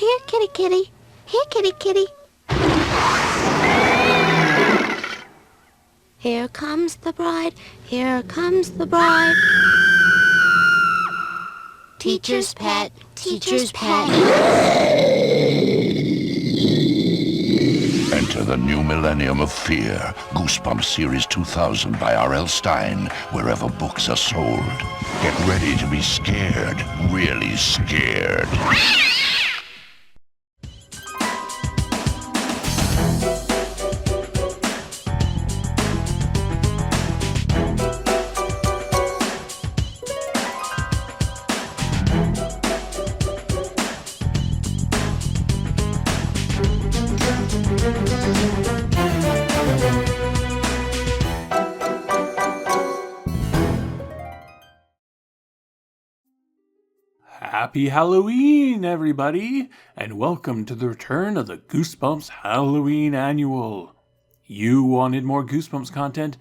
Here, kitty, kitty. Here, kitty, kitty. Here comes the bride. Here comes the bride. Teacher's pet. Teacher's pet. Enter the new millennium of fear. Goosebumps Series 2000 by R.L. Stine, wherever books are sold. Get ready to be scared, really scared. Happy Halloween, everybody, and welcome to the return of the Goosebumps Halloween Annual. You wanted more Goosebumps content,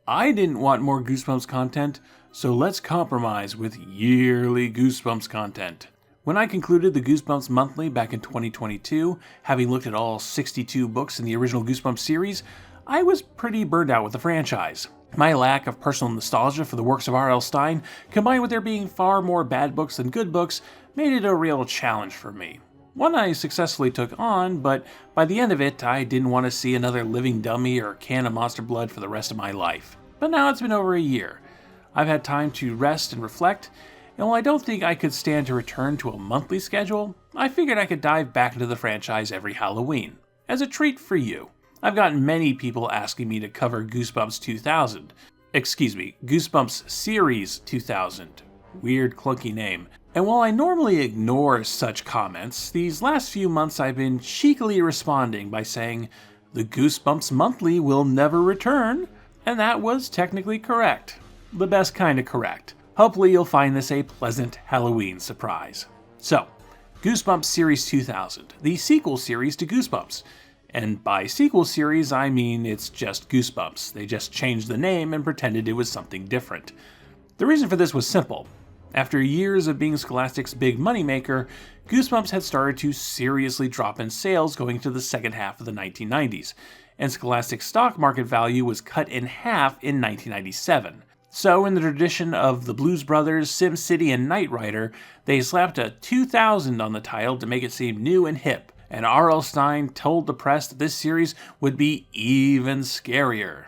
I didn't want more Goosebumps content, so let's compromise with yearly Goosebumps content. When I concluded the Goosebumps Monthly back in 2022, having looked at all 62 books in the original Goosebumps series, I was pretty burned out with the franchise. My lack of personal nostalgia for the works of R.L. Stine, combined with there being far more bad books than good books, made it a real challenge for me. One I successfully took on, but by the end of it, I didn't want to see another living dummy or can of monster blood for the rest of my life. But now it's been over a year. I've had time to rest and reflect, and while I don't think I could stand to return to a monthly schedule, I figured I could dive back into the franchise every Halloween, as a treat for you. I've gotten many people asking me to cover Goosebumps Series 2000. Weird, clunky name. And while I normally ignore such comments, these last few months I've been cheekily responding by saying, the Goosebumps Monthly will never return, and that was technically correct. The best kind of correct. Hopefully you'll find this a pleasant Halloween surprise. So, Goosebumps Series 2000, the sequel series to Goosebumps. And by sequel series, I mean it's just Goosebumps. They just changed the name and pretended it was something different. The reason for this was simple. After years of being Scholastic's big moneymaker, Goosebumps had started to seriously drop in sales going into the second half of the 1990s, and Scholastic's stock market value was cut in half in 1997. So, in the tradition of the Blues Brothers, SimCity, and Knight Rider, they slapped a 2000 on the title to make it seem new and hip. And R.L. Stine told the press that this series would be even scarier.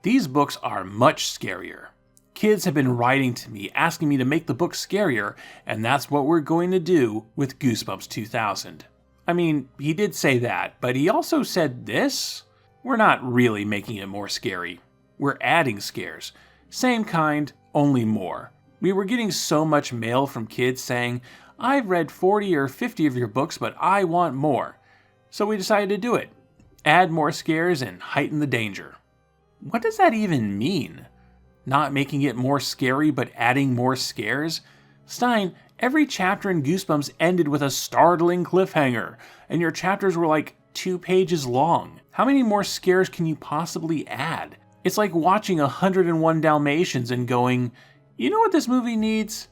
These books are much scarier. Kids have been writing to me asking me to make the book scarier, and that's what we're going to do with Goosebumps 2000. I mean, he did say that, but he also said this? We're not really making it more scary. We're adding scares. Same kind, only more. We were getting so much mail from kids saying, I've read 40 or 50 of your books, but I want more. So we decided to do it. Add more scares and heighten the danger. What does that even mean? Not making it more scary, but adding more scares? Stine, every chapter in Goosebumps ended with a startling cliffhanger, and your chapters were like 2 pages long. How many more scares can you possibly add? It's like watching 101 Dalmatians and going, you know what this movie needs?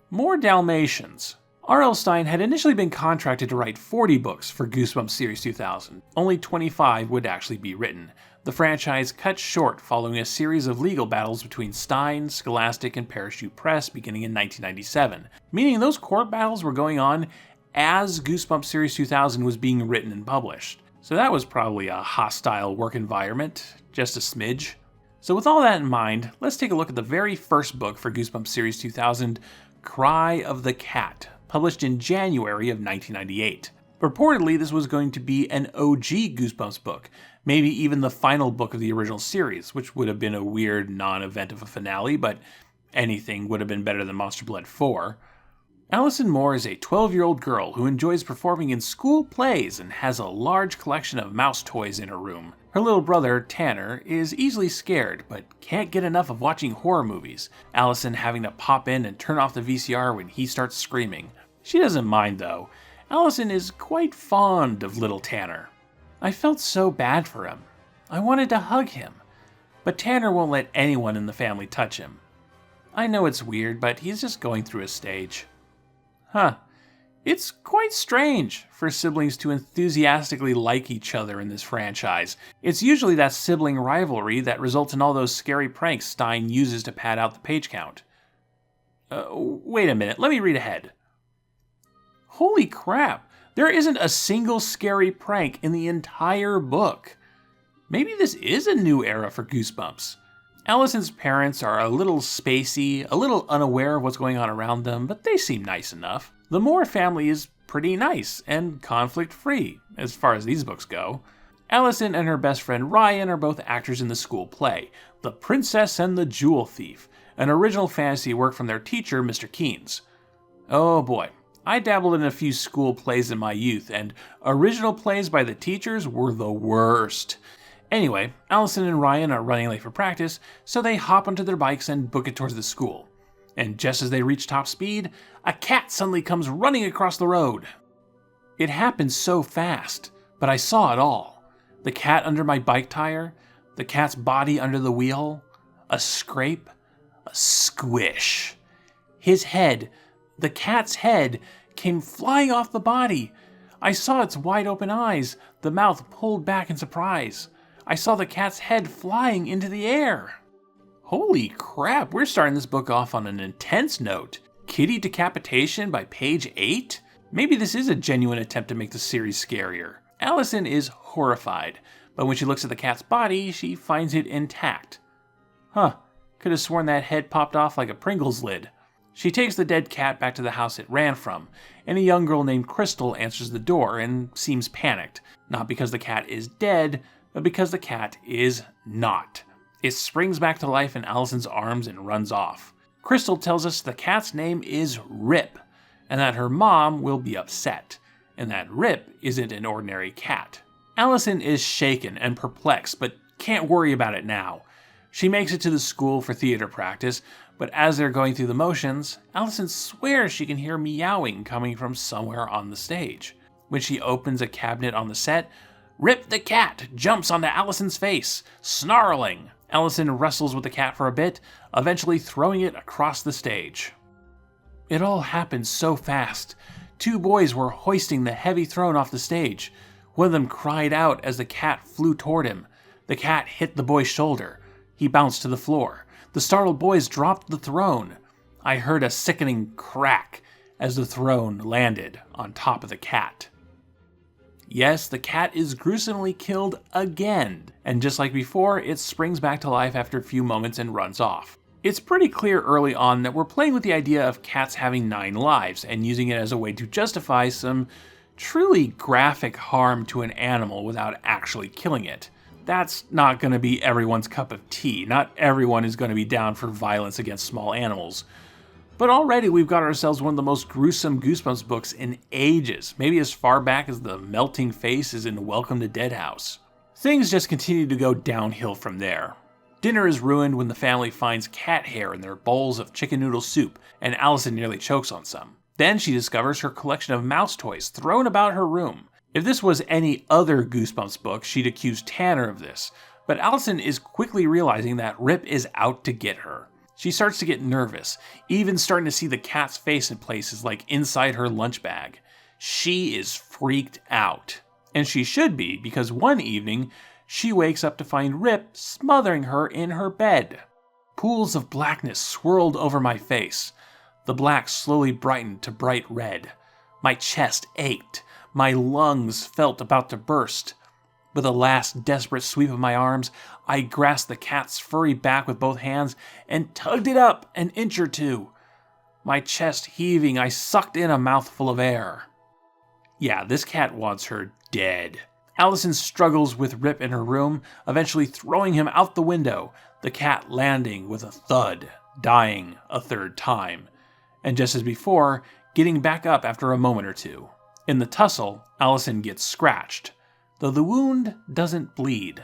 More Dalmatians. R.L. Stine had initially been contracted to write 40 books for Goosebumps Series 2000. Only 25 would actually be written. The franchise cut short following a series of legal battles between Stine, Scholastic, and Parachute Press beginning in 1997, meaning those court battles were going on as Goosebumps Series 2000 was being written and published. So that was probably a hostile work environment, just a smidge. So with all that in mind, let's take a look at the very first book for Goosebumps Series 2000, Cry of the Cat, published in January of 1998. Reportedly, this was going to be an OG Goosebumps book, maybe even the final book of the original series, which would have been a weird non-event of a finale, but anything would have been better than Monster Blood 4. Allison Moore is a 12-year-old girl who enjoys performing in school plays and has a large collection of mouse toys in her room. Her little brother, Tanner, is easily scared, but can't get enough of watching horror movies, Allison having to pop in and turn off the VCR when he starts screaming. She doesn't mind, though. Allison is quite fond of little Tanner. I felt so bad for him. I wanted to hug him, but Tanner won't let anyone in the family touch him. I know it's weird, but he's just going through a stage. Huh. It's quite strange for siblings to enthusiastically like each other in this franchise. It's usually that sibling rivalry that results in all those scary pranks Stein uses to pad out the page count. Wait a minute, let me read ahead. Holy crap, there isn't a single scary prank in the entire book. Maybe this is a new era for Goosebumps. Allison's parents are a little spacey, a little unaware of what's going on around them, but they seem nice enough. The Moore family is pretty nice and conflict-free, as far as these books go. Allison and her best friend Ryan are both actors in the school play, The Princess and the Jewel Thief, an original fantasy work from their teacher, Mr. Keynes. Oh boy, I dabbled in a few school plays in my youth, and original plays by the teachers were the worst. Anyway, Allison and Ryan are running late for practice, so they hop onto their bikes and book it towards the school. And just as they reach top speed, a cat suddenly comes running across the road. It happened so fast, but I saw it all. The cat under my bike tire, the cat's body under the wheel, a scrape, a squish. His head, the cat's head, came flying off the body. I saw its wide open eyes, the mouth pulled back in surprise. I saw the cat's head flying into the air. Holy crap, we're starting this book off on an intense note. Kitty decapitation by page 8? Maybe this is a genuine attempt to make the series scarier. Allison is horrified, but when she looks at the cat's body, she finds it intact. Huh, could have sworn that head popped off like a Pringles lid. She takes the dead cat back to the house it ran from, and a young girl named Crystal answers the door and seems panicked, not because the cat is dead, but because the cat is not. It springs back to life in Allison's arms and runs off. Crystal tells us the cat's name is Rip, and that her mom will be upset, and that Rip isn't an ordinary cat. Allison is shaken and perplexed, but can't worry about it now. She makes it to the school for theater practice, but as they're going through the motions, Allison swears she can hear meowing coming from somewhere on the stage. When she opens a cabinet on the set, Rip the cat jumps onto Allison's face, snarling. Allison wrestles with the cat for a bit, eventually throwing it across the stage. It all happened so fast. 2 boys were hoisting the heavy throne off the stage. One of them cried out as the cat flew toward him. The cat hit the boy's shoulder. He bounced to the floor. The startled boys dropped the throne. I heard a sickening crack as the throne landed on top of the cat. Yes, the cat is gruesomely killed again, and just like before, it springs back to life after a few moments and runs off. It's pretty clear early on that we're playing with the idea of cats having 9 lives and using it as a way to justify some truly graphic harm to an animal without actually killing it. That's not going to be everyone's cup of tea. Not everyone is going to be down for violence against small animals. But already we've got ourselves one of the most gruesome Goosebumps books in ages, maybe as far back as the melting face is in Welcome to Deadhouse. Things just continue to go downhill from there. Dinner is ruined when the family finds cat hair in their bowls of chicken noodle soup, and Allison nearly chokes on some. Then she discovers her collection of mouse toys thrown about her room. If this was any other Goosebumps book, she'd accuse Tanner of this, but Allison is quickly realizing that Rip is out to get her. She starts to get nervous, even starting to see the cat's face in places like inside her lunch bag. She is freaked out. And she should be, because one evening, she wakes up to find Rip smothering her in her bed. Pools of blackness swirled over my face. The black slowly brightened to bright red. My chest ached. My lungs felt about to burst. With a last desperate sweep of my arms, I grasped the cat's furry back with both hands and tugged it up an inch or 2. My chest heaving, I sucked in a mouthful of air. Yeah, this cat wants her dead. Allison struggles with Rip in her room, eventually throwing him out the window, the cat landing with a thud, dying a 3rd time. And just as before, getting back up after a moment or 2. In the tussle, Allison gets scratched, though the wound doesn't bleed.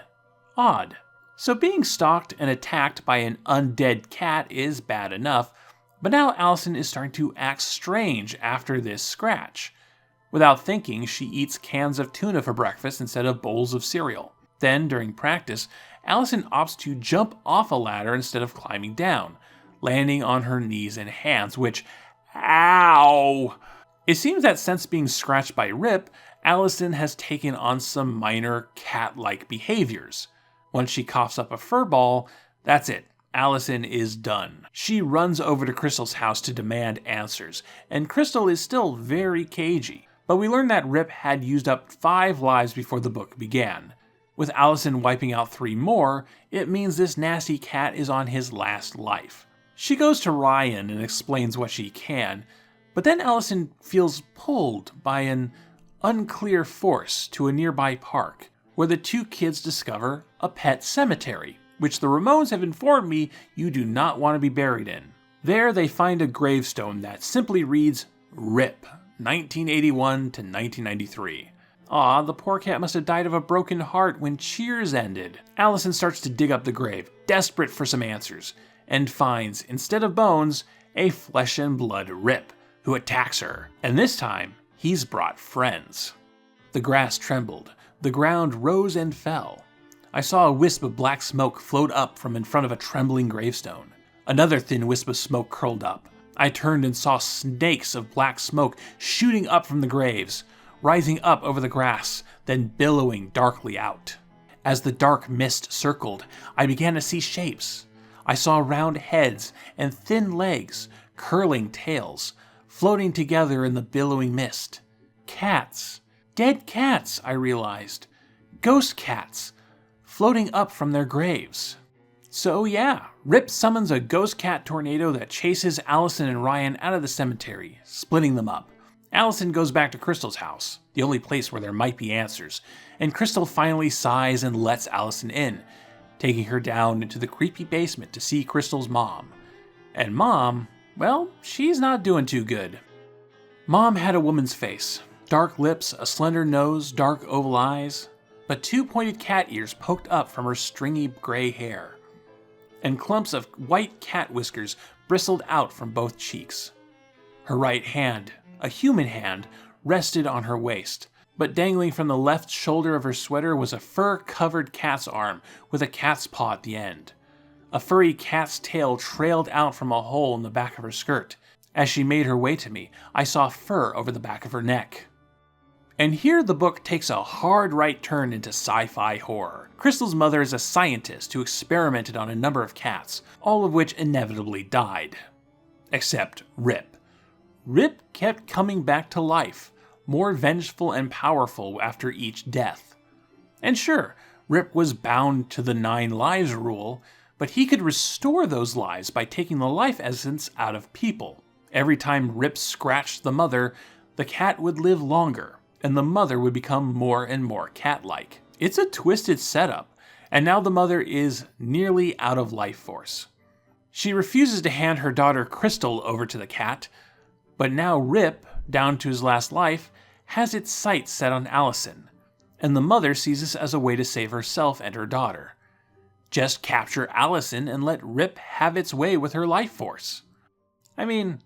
Odd. So being stalked and attacked by an undead cat is bad enough, but now Allison is starting to act strange after this scratch. Without thinking, she eats cans of tuna for breakfast instead of bowls of cereal. Then, during practice, Allison opts to jump off a ladder instead of climbing down, landing on her knees and hands, which, ow! It seems that since being scratched by Rip, Allison has taken on some minor cat-like behaviors. Once she coughs up a fur ball, that's it. Allison is done. She runs over to Crystal's house to demand answers, and Crystal is still very cagey. But we learn that Rip had used up 5 lives before the book began. With Allison wiping out 3 more, it means this nasty cat is on his last life. She goes to Ryan and explains what she can, but then Allison feels pulled by an unclear force to a nearby park, where the 2 kids discover a pet cemetery, which the Ramones have informed me you do not want to be buried in. There they find a gravestone that simply reads, RIP, 1981 to 1993. Aw, the poor cat must have died of a broken heart when Cheers ended. Allison starts to dig up the grave, desperate for some answers, and finds, instead of bones, a flesh and blood Rip, who attacks her. And this time, he's brought friends. The grass trembled, the ground rose and fell. I saw a wisp of black smoke float up from in front of a trembling gravestone. Another thin wisp of smoke curled up. I turned and saw snakes of black smoke shooting up from the graves, rising up over the grass, then billowing darkly out. As the dark mist circled, I began to see shapes. I saw round heads and thin legs, curling tails, floating together in the billowing mist. Cats. Dead cats, I realized. Ghost cats, floating up from their graves. So yeah, Rip summons a ghost cat tornado that chases Allison and Ryan out of the cemetery, splitting them up. Allison goes back to Crystal's house, the only place where there might be answers, and Crystal finally sighs and lets Allison in, taking her down into the creepy basement to see Crystal's mom. And Mom, well, she's not doing too good. Mom had a woman's face, dark lips, a slender nose, dark oval eyes, but 2 pointed cat ears poked up from her stringy gray hair, and clumps of white cat whiskers bristled out from both cheeks. Her right hand, a human hand, rested on her waist, but dangling from the left shoulder of her sweater was a fur-covered cat's arm with a cat's paw at the end. A furry cat's tail trailed out from a hole in the back of her skirt. As she made her way to me, I saw fur over the back of her neck. And here the book takes a hard right turn into sci-fi horror. Crystal's mother is a scientist who experimented on a number of cats, all of which inevitably died. Except Rip. Rip kept coming back to life, more vengeful and powerful after each death. And sure, Rip was bound to the 9 lives rule, but he could restore those lives by taking the life essence out of people. Every time Rip scratched the mother, the cat would live longer, and the mother would become more and more cat-like. It's a twisted setup, and now the mother is nearly out of life force. She refuses to hand her daughter Crystal over to the cat, but now Rip, down to his last life, has its sights set on Allison, and the mother sees this as a way to save herself and her daughter. Just capture Allison and let Rip have its way with her life force. I mean,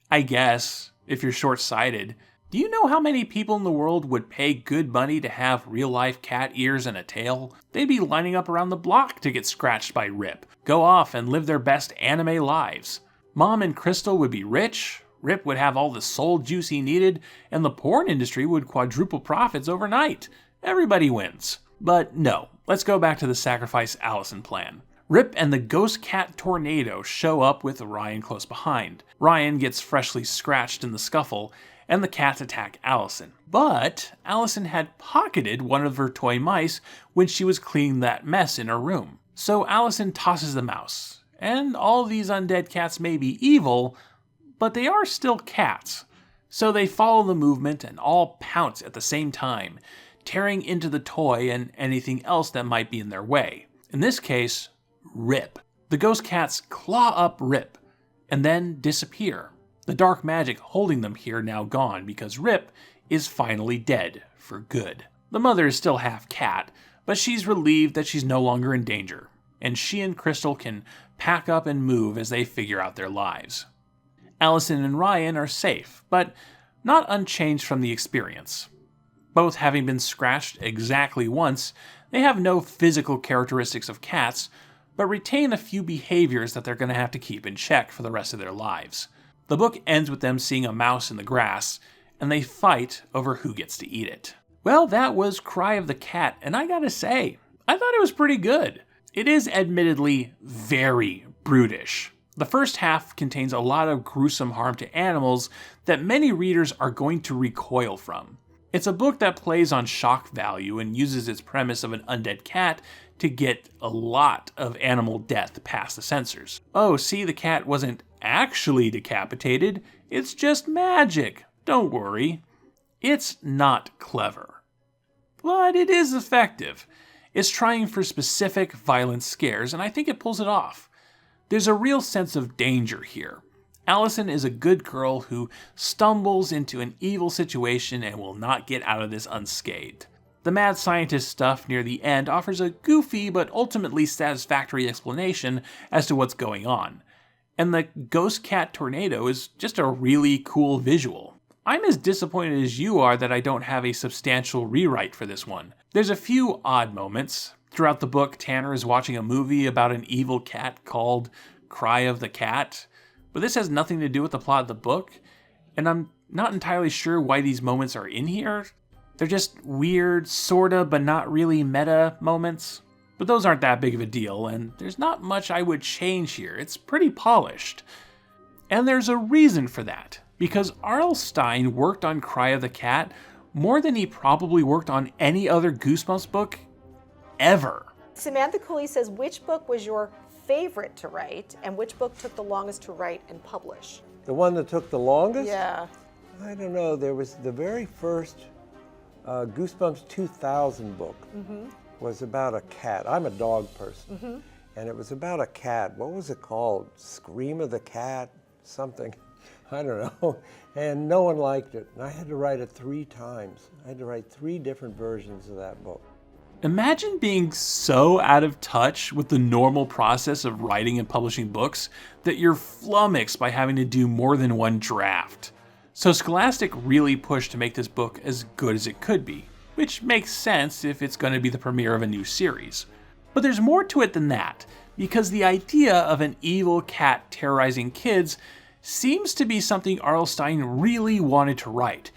I guess, if you're short-sighted, do you know how many people in the world would pay good money to have real-life cat ears and a tail? They'd be lining up around the block to get scratched by Rip, go off and live their best anime lives. Mom and Crystal would be rich, Rip would have all the soul juice he needed, and the porn industry would quadruple profits overnight. Everybody wins. But no, let's go back to the sacrifice Allison plan. Rip and the ghost cat tornado show up with Ryan close behind. Ryan gets freshly scratched in the scuffle, and the cats attack Allison. But Allison had pocketed one of her toy mice when she was cleaning that mess in her room. So Allison tosses the mouse. And all these undead cats may be evil, but they are still cats. So they follow the movement and all pounce at the same time, tearing into the toy and anything else that might be in their way. In this case, Rip. The ghost cats claw up Rip, and then disappear. The dark magic holding them here now gone because Rip is finally dead for good. The mother is still half cat, but she's relieved that she's no longer in danger, and she and Crystal can pack up and move as they figure out their lives. Allison and Ryan are safe, but not unchanged from the experience. Both having been scratched exactly once, they have no physical characteristics of cats, but retain a few behaviors that they're going to have to keep in check for the rest of their lives. The book ends with them seeing a mouse in the grass, and they fight over who gets to eat it. Well, that was Cry of the Cat, and I gotta say, I thought it was pretty good. It is admittedly very brutish. The first half contains a lot of gruesome harm to animals that many readers are going to recoil from. It's a book that plays on shock value and uses its premise of an undead cat to get a lot of animal death past the censors. Oh, see, the cat wasn't actually decapitated, it's just magic. Don't worry. It's not clever. But it is effective. It's trying for specific violent scares, and I think it pulls it off. There's a real sense of danger here. Allison is a good girl who stumbles into an evil situation and will not get out of this unscathed. The mad scientist stuff near the end offers a goofy but ultimately satisfactory explanation as to what's going on. And the ghost cat tornado is just a really cool visual. I'm as disappointed as you are that I don't have a substantial rewrite for this one. There's a few odd moments. Throughout the book, Tanner is watching a movie about an evil cat called Cry of the Cat, but this has nothing to do with the plot of the book, and I'm not entirely sure why these moments are in here. They're just weird, sorta, but not really meta moments. But those aren't that big of a deal, and there's not much I would change here. It's pretty polished. And there's a reason for that, because R.L. Stine worked on Cry of the Cat more than he probably worked on any other Goosebumps book ever. Samantha Cooley says, which book was your favorite to write, and which book took the longest to write and publish? The one that took the longest? Yeah. I don't know. There was the very first Goosebumps 2000 book was about a cat. I'm a dog person. And it was about a cat. What was it called? Scream of the Cat? Something. I don't know. And no one liked it. And I had to write it 3 times. I had to write 3 different versions of that book. Imagine being so out of touch with the normal process of writing and publishing books that you're flummoxed by having to do more than one draft. So Scholastic really pushed to make this book as good as it could be, which makes sense if it's going to be the premiere of a new series. But there's more to it than that, because the idea of an evil cat terrorizing kids seems to be something R.L. Stine really wanted to write,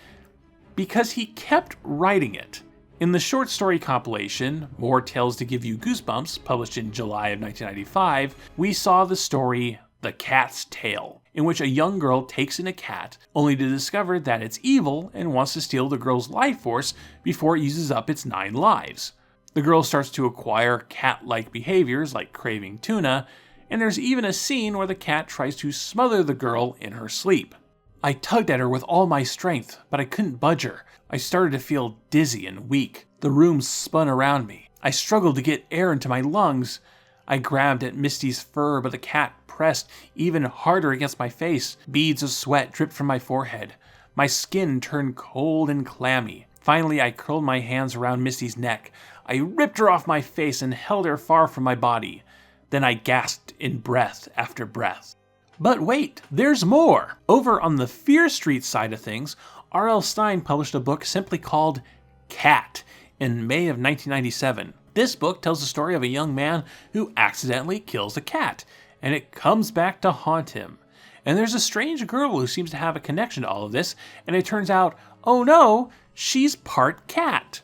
because he kept writing it. In the short story compilation, More Tales to Give You Goosebumps, published in July of 1995, we saw the story The Cat's Tale, in which a young girl takes in a cat, only to discover that it's evil and wants to steal the girl's life force before it uses up its 9 lives. The girl starts to acquire cat-like behaviors like craving tuna, and there's even a scene where the cat tries to smother the girl in her sleep. I tugged at her with all my strength, but I couldn't budge her. I started to feel dizzy and weak. The room spun around me. I struggled to get air into my lungs. I grabbed at Misty's fur, but the cat pressed even harder against my face. Beads of sweat dripped from my forehead. My skin turned cold and clammy. Finally, I curled my hands around Misty's neck. I ripped her off my face and held her far from my body. Then I gasped in breath after breath. But wait, there's more! Over on the Fear Street side of things, R.L. Stine published a book simply called Cat in May of 1997. This book tells the story of a young man who accidentally kills a cat, and it comes back to haunt him. And there's a strange girl who seems to have a connection to all of this, and it turns out, oh no, she's part cat.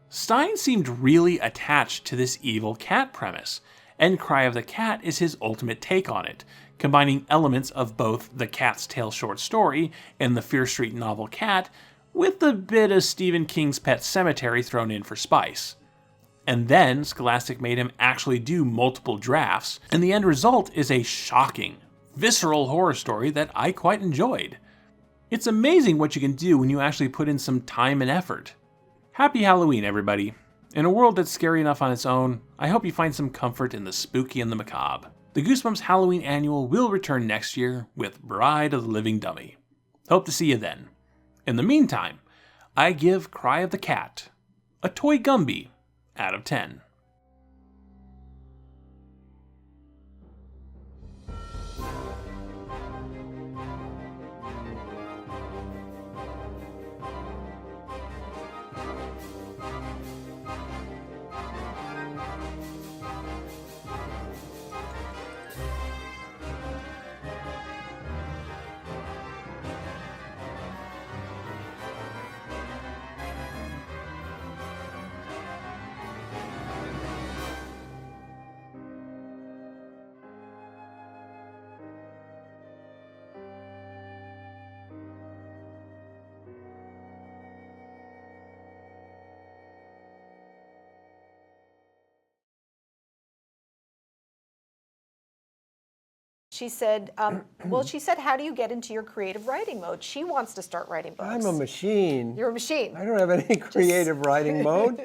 Stine seemed really attached to this evil cat premise, and Cry of the Cat is his ultimate take on it, combining elements of both the Cat's Tale short story and the Fear Street novel Cat, with a bit of Stephen King's Pet Sematary thrown in for spice. And then Scholastic made him actually do multiple drafts, and the end result is a shocking, visceral horror story that I quite enjoyed. It's amazing what you can do when you actually put in some time and effort. Happy Halloween, everybody. In a world that's scary enough on its own, I hope you find some comfort in the spooky and the macabre. The Goosebumps Halloween Annual will return next year with Bride of the Living Dummy. Hope to see you then. In the meantime, I give Cry of the Cat a toy Gumby out of 10. She said, she said, how do you get into your creative writing mode? She wants to start writing books. I'm a machine. You're a machine. I don't have any creative writing mode.